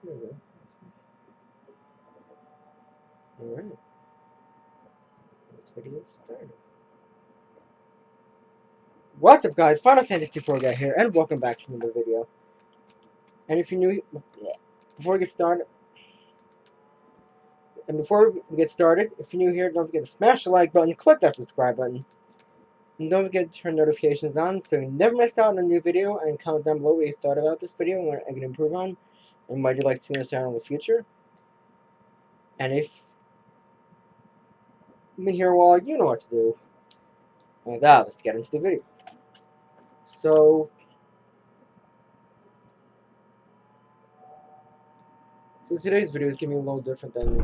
There we go. Alright. This video started. What's up, guys? Final Fantasy IV guy here, and welcome back to another video. And if you're new, before we get started, if you're new here, don't forget to smash the like button, click that subscribe button, and don't forget to turn notifications on so you never miss out on a new video. And comment down below what you thought about this video and what I can improve on, and what you'd like to see on the channel in the future. And if you've been here a while, you know what to do. And with that, let's get into the video. So today's video is going to be a little different than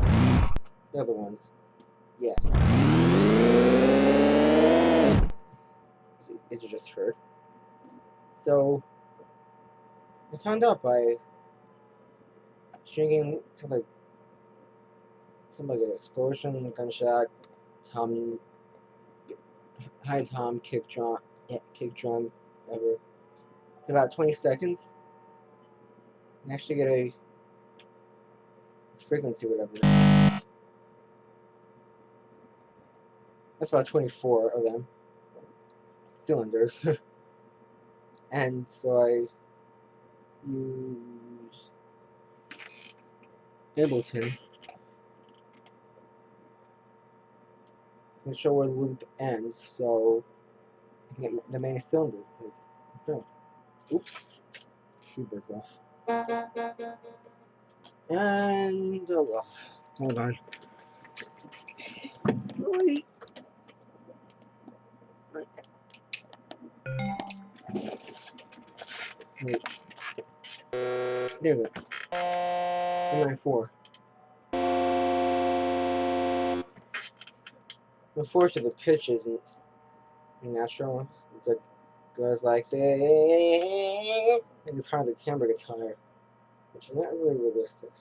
the other ones. Yeah. As you just heard. So, I found out by stringing something like an explosion, gunshot, high tom, kick drum, whatever, to about 20 seconds. And actually get a frequency, whatever. That's about 24 of them. Cylinders. And so I use Ableton to show where the loop ends, so I can get the main cylinders to sound. Oops. Keyboard's off. And hold on. Wait. There we go. 194. Unfortunately, the pitch isn't natural. It goes like this. It's hardly timbre guitar, which is not really realistic.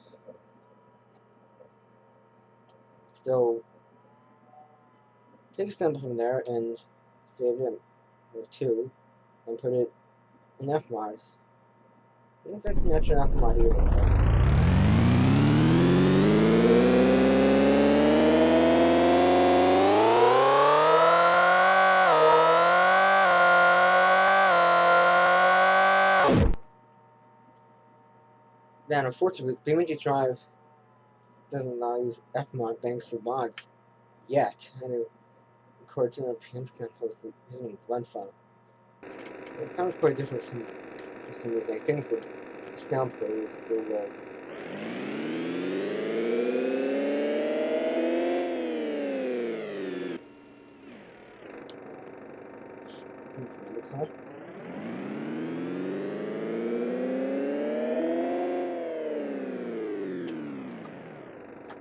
So, take a sample from there and save it or two, and put it in Fmod. It looks like natural Fmod either. Then, unfortunately, BeamNG Drive doesn't allow use Fmod banks for mods yet, and it records in a PM sample using a blend file. It sounds quite different from some reason. I think the sound quality is so low. Something in the car.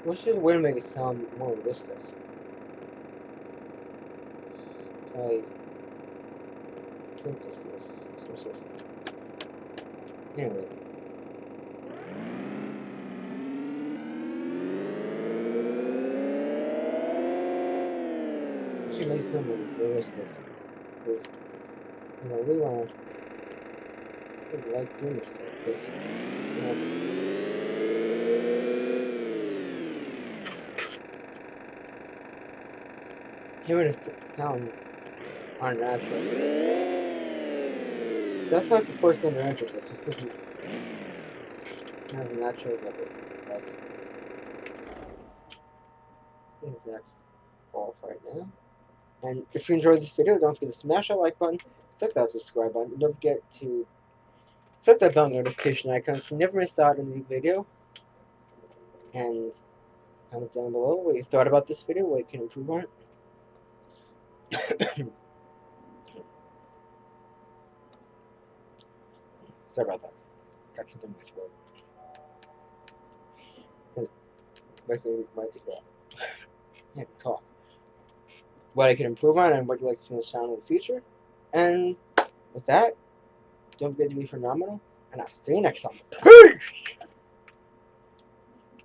What's just a way to make it sound more realistic? Try synthesis. Some sort of. Anyways. It should make something realistic. Because, I really want to. I really like doing this stuff. Because, hearing it sounds unnatural. That's not before standard entrance, it just doesn't sound as natural as I would like it. I think that's all for right now. And if you enjoyed this video, don't forget to smash that like button, click that subscribe button, and don't forget to click that bell notification icon so you never miss out on a new video. And comment down below what you thought about this video, what you can improve on it. Sorry about that. Got something in my throat. Can't talk. What I can improve on and what you'd like to see on the channel in the future. And with that, don't forget to be phenomenal, and I'll see you next time. Peace!